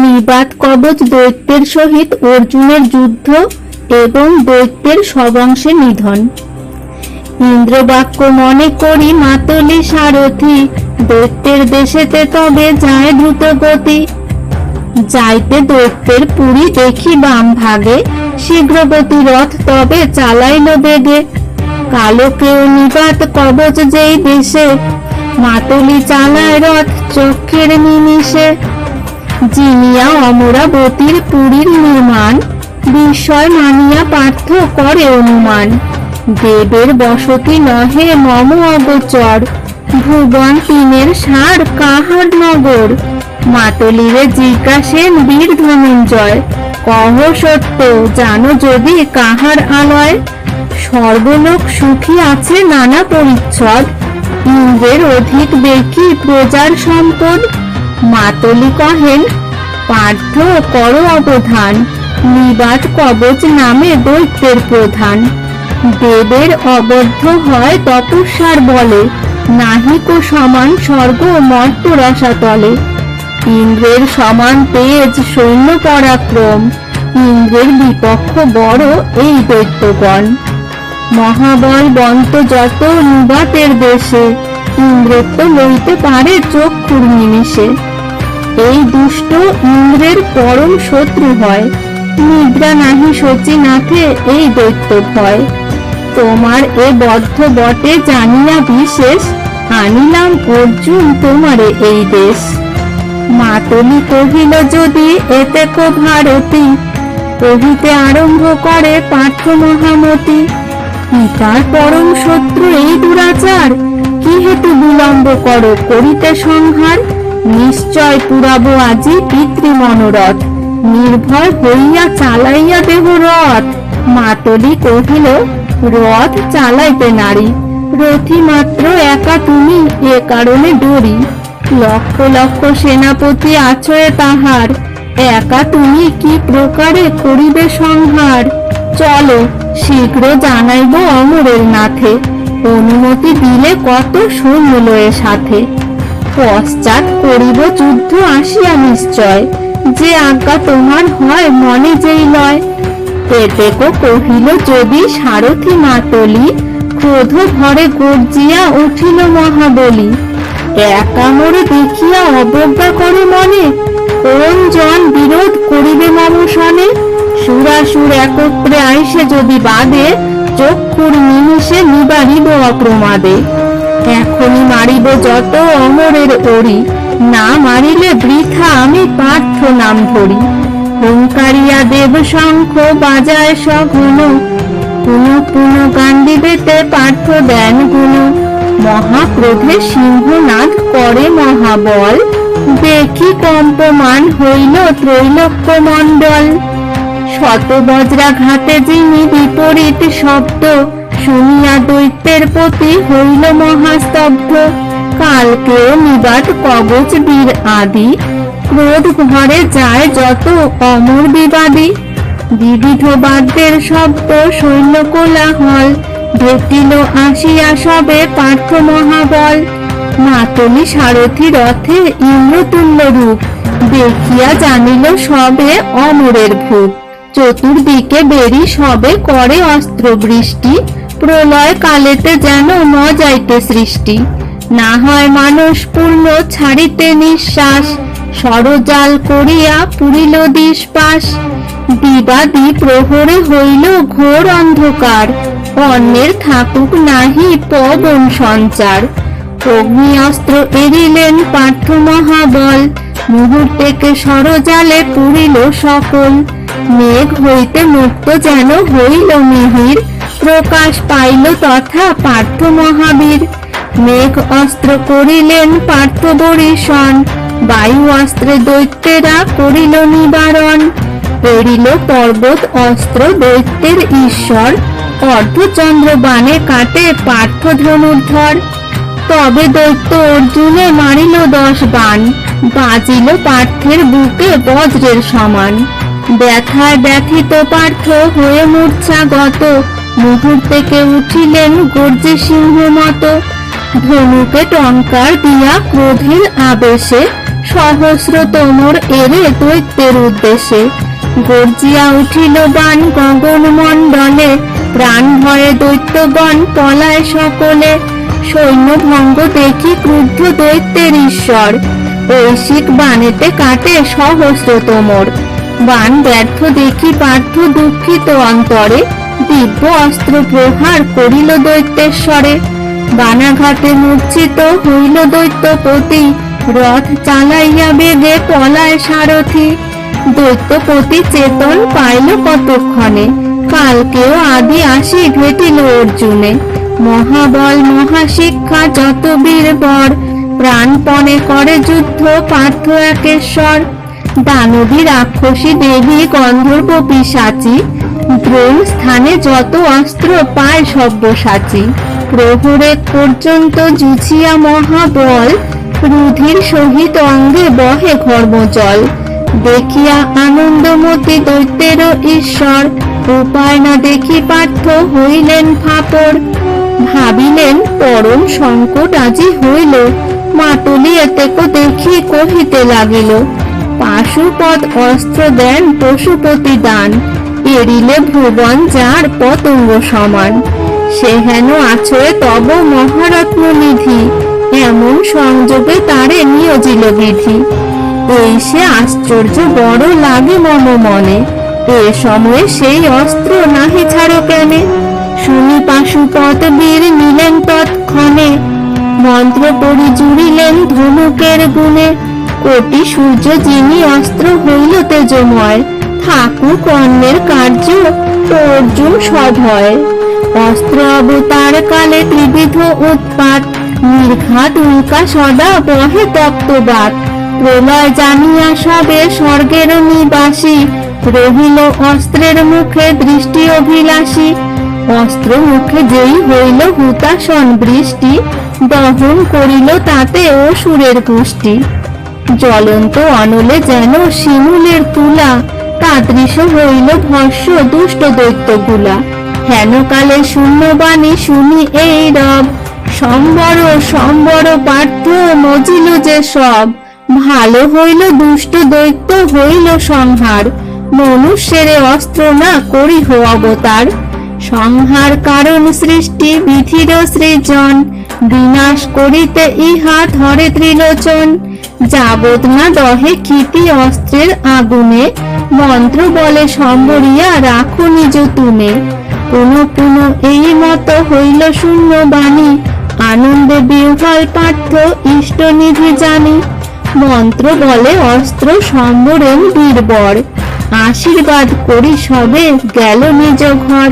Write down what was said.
নিবাত কবচ দৈত্যের সহিত অর্জুনের যুদ্ধ এবং দৈত্যের সবংশে নিধন। ইন্দ্রবাক্য মনে করি মাতলি সারথি, দৈত্যের দেশেতে তবে যায় দ্রুত গতি। যাইতে দৈত্যের পুরী দেখি বাম ভাগে, শীঘ্রগতি রথ তবে চালাইল বেগে। কালো কেউ নিবাত কবচ যেই দেশে, মাতলি চালায় রথ চক্ষের নিমিষে। জিনিয়া অমরাবতীর পুরীর নির্মাণ, বিস্ময় মানিয়া পার্থ করে অনুমান। দেবের বসতি নহে মম অগোচর, ভুবন তিনের সার কাহার নগর। মাতলিরে জিজ্ঞাসেন বীর ধনঞ্জয়, কহ সত্য জানো যদি কাহার আলয়। সর্বলোক সুখী আছে নানা পরিচ্ছদ, ইন্দ্রের অধিক দেখি প্রজার সম্পদ। মাতলি কহেন পার্থ করো অবধান, নিবাত কবচ নামে দৈত্যের প্রধান। দেবের অবদ্ধ হয় তপস্যার বলে, নাহিক সমান স্বর্গ মর্ত রসাতলে। ইন্দ্রের সমান তেজ সৈন্য পরাক্রম, ইন্দ্রের বিপক্ষ বড় এই দৈত্যগণ। মহাবলবন্ত যত নিবাতের দেশে, ইন্দ্রত্ব লইতে পারে চক্ষুর নিমিষে। এই দুষ্ট ইন্দ্রের পরম শত্রু হয়, নিদ্রা নাহি শচীনাথে এই দৈত্য ভয়। তোমার এ বদ্ধ বটে জানিয়া বিশেষ, আনিলাম অর্জুন তোমারে এই দেশ। মাতলি কহিল যদি এতেক ভারতী, কহিতে আরম্ভ করে পার্থ মহামতি। পিতার পরম শত্রু এই দুরাচার, কি হেতু বিলম্ব করো করিতে সংহার। নিশ্চয় পুরাবো আজি পিতৃ মনোরথ, নির্ভয় হইয়া চালাইয়া দেহ রথ। মাতলি কহিল রথ চালাইতে নারী, রথী মাত্র একা তুমি এ কারণে ডরি। লক্ষ লক্ষ সেনাপতি আছয়ে তাহার, একা তুমি কি প্রকারে করিবে সংহার। চলো শীঘ্র জানাইব অমরের নাথে, অনুমতি দিলে কত সৈন্য লয়ে সাথে। পশ্চাৎ করিব যুদ্ধ আসিয়া নিশ্চয়, যে আজ্ঞা তোমার হয় মনে যেই লয়। এতেক কহিল যদি সারথি মাতলি, ক্রোধ ভরে গর্জিয়া উঠিল মহাবলী। একা মোরে দেখিয়া অবজ্ঞা করে মনে, কোন জন বিরোধ করিবে মম সনে। সুরাসুর একত্রে আইসে যদি বাদে, চক্ষুর নিমিষে নিবারিব অপ্রমাদে। এখনই মারিব যত অমরের ওরি, না মারিলে বৃথা আমি পার্থ নাম ধরি। হুঙ্কারিয়া দেব শঙ্খ বাজায় সঘন, পুনঃ পুনঃ গান্ডীবেতে পার্থ দেন গুণ। মহাক্রোধে সিংহনাদ করে মহাবল, দেখি কম্পমান হইল ত্রৈলোক্য মণ্ডল। শতবজ্রাঘাতে যিনি বিপরীত শব্দ, শুনিয়া দৈত্যের প্রতি হইল মহাস্তব্ধ। কালকেও নিবাত কবচ বীর আদি, ক্রোধ ঘরে যায় যত অমর বিবাদী। বিবিধ বাদ্যের শব্দ সৈন্য কোলাহল, ভেটিল আসিয়া সবে পার্থ মহাবল। মাতলি সারথি রথে ইন্দ্রতুল্য রূপ, দেখিয়া জানিল সবে অমরের ভূপ। চতুর্দিকে বেরি সবে করে অস্ত্র বৃষ্টি, প্রলয় কালেতে যেন ন যাইতে সৃষ্টি। না হয় মানস পূর্ণ ছাড়িতে নিঃশ্বাস, সরজাল করিয়া পুরিল দিশপাশ। দিবাদি প্রহরে হইল ঘোর অন্ধকার, অন্যের থাকুক নাহি পবন সঞ্চার। অগ্নি অস্ত্র এড়িলেন পার্থ মহাবল, মুহূর্তেকে সরজালে পুরিল সকল। মেঘ হইতে মুক্ত যেন হইল মিহির, প্রকাশ পাইল তথা পার্থ মহাবীর। মেঘ অস্ত্র করিলেন পার্থ বরিশন, বায়ু অস্ত্রে দৈত্যেরা করিল নিবারণ। এড়িল পর্বত অস্ত্র দৈত্যের ঈশ্বর, অর্ধচন্দ্র বাণে কাটে পার্থ ধনুর্ধর। তবে দৈত্য অর্জুনে মারিল 10 বাণ, বাজিল পার্থের বুকে বজ্রের সমান। ব্যথায় ব্যথিত পার্থ হয়ে মূর্ছাগত, মুহূর্তেকে উঠিলেন গর্জে সিংহ মতো। ধনুকে টঙ্কার দিয়া ক্রোধের আবেশে, সহস্র তোমর এরে দৈত্যের উদ্দেশ্যে। গর্জিয়া উঠিল বাণ গগন মণ্ডলে, প্রাণ ভয়ে দৈত্যগণ পলায় সকলে। সৈন্য ভঙ্গ দেখি ক্রুদ্ধ দৈত্যের ঈশ্বর, ঐশিক বাণেতে কাটে সহস্র তোমর। বাণ ব্যর্থ দেখি পার্থ দুঃখিত অন্তরে, দিব্য অস্ত্র প্রহার করিল দৈত্যেশ্বরে। বানাঘাতে মূর্ছিত হইল দৈত্যপতি, রথ চালাইয়া বেগে পলায় সারথি। দৈত্যপতি চেতন পাইল কতক্ষণে, কালকেও আদি আসি ভেটিল অর্জুনে। মহাবল মহাশিক্ষা যত বীরবর, প্রাণপণে করে যুদ্ধ পার্থ একেশ্বর। দানবী রাক্ষসী দেবী গন্ধর্ব পিশাচী, দ্রোণ স্থানে যত অস্ত্র পায় সব্যসাচী। প্রহরে পর্যন্ত জুঝিয়া মহাবল, রুধির সহিত অঙ্গে বহে ঘর্মজল। দেখিয়া আনন্দমতী দৈত্যের ঈশ্বর, উপায় না দেখি পার্থ হইলেন ফাপড়। ভাবিলেন পরম সংকট আজি হইল, মাতুলি এতেক দেখি কহিতে লাগিল। পাশুপদ অস্ত্র দেন পশুপতি দান, এড়িলে ভুবন যার পতঙ্গ সমান। সে হেন আছয়ে তব মহারত্ন নিধি, এমন সংযোগে তারে নিয়োজিল বিধি। এই সে আশ্চর্য বড় লাগে মম মনে, এ সময়ে সেই অস্ত্র নাহি ছাড়ো কেনে। শুনি পাশুপদ বীর নিলেন তৎক্ষণে, মন্ত্র পড়ি জুড়িলেন ধনুকের গুণে। কোটি সূর্য যিনি অস্ত্র হইল তেজময়, থাকুক অন্যের কার্য অর্জুন সভয়। অস্ত্র অবতার কালে ত্রিবিধ উৎপাত, নির্ঘাত উল্কা সদা বহে তপ্তবাত। প্রলয় জানিয়া সবে স্বর্গের নিবাসী, রহিল অস্ত্রের মুখে দৃষ্টি অভিলাষী। অস্ত্র মুখে যেই হইল হুতাশন বৃষ্টি, দহন করিল তাতে অসুরের পুষ্টি। জ্বলন্ত অনলে যেন শিমুলের তুলা, তাদৃশ হইল ভস্য দুষ্ট দৈত্যগুলা। হেনকালে শূন্যবাণী শুনি এই রব, সম্বর সম্বর পার্থ মজিল যে সব। ভালো হইল দুষ্ট দৈত্য হইল সংহার, মনুষ্যের অস্ত্র না করিহ অবতার। সংহার কারণ সৃষ্টি বিধির সৃজন, বিনাশ করিতে ইহা ধরে ত্রিলোচন। যাবৎ না দহে ক্ষিতি অস্ত্রের আগুনে, মন্ত্র বলে সম্বরিয়া রাখো নিজ তুমে। পুনঃ পুনঃ এই মত হইল শূন্য বাণী, আনন্দে বিহ্বল পার্থ ইষ্টনিধি জানি। মন্ত্র বলে অস্ত্র সম্বরেন বীরবর, আশীর্বাদ করি সবে গেল নিজ ঘর।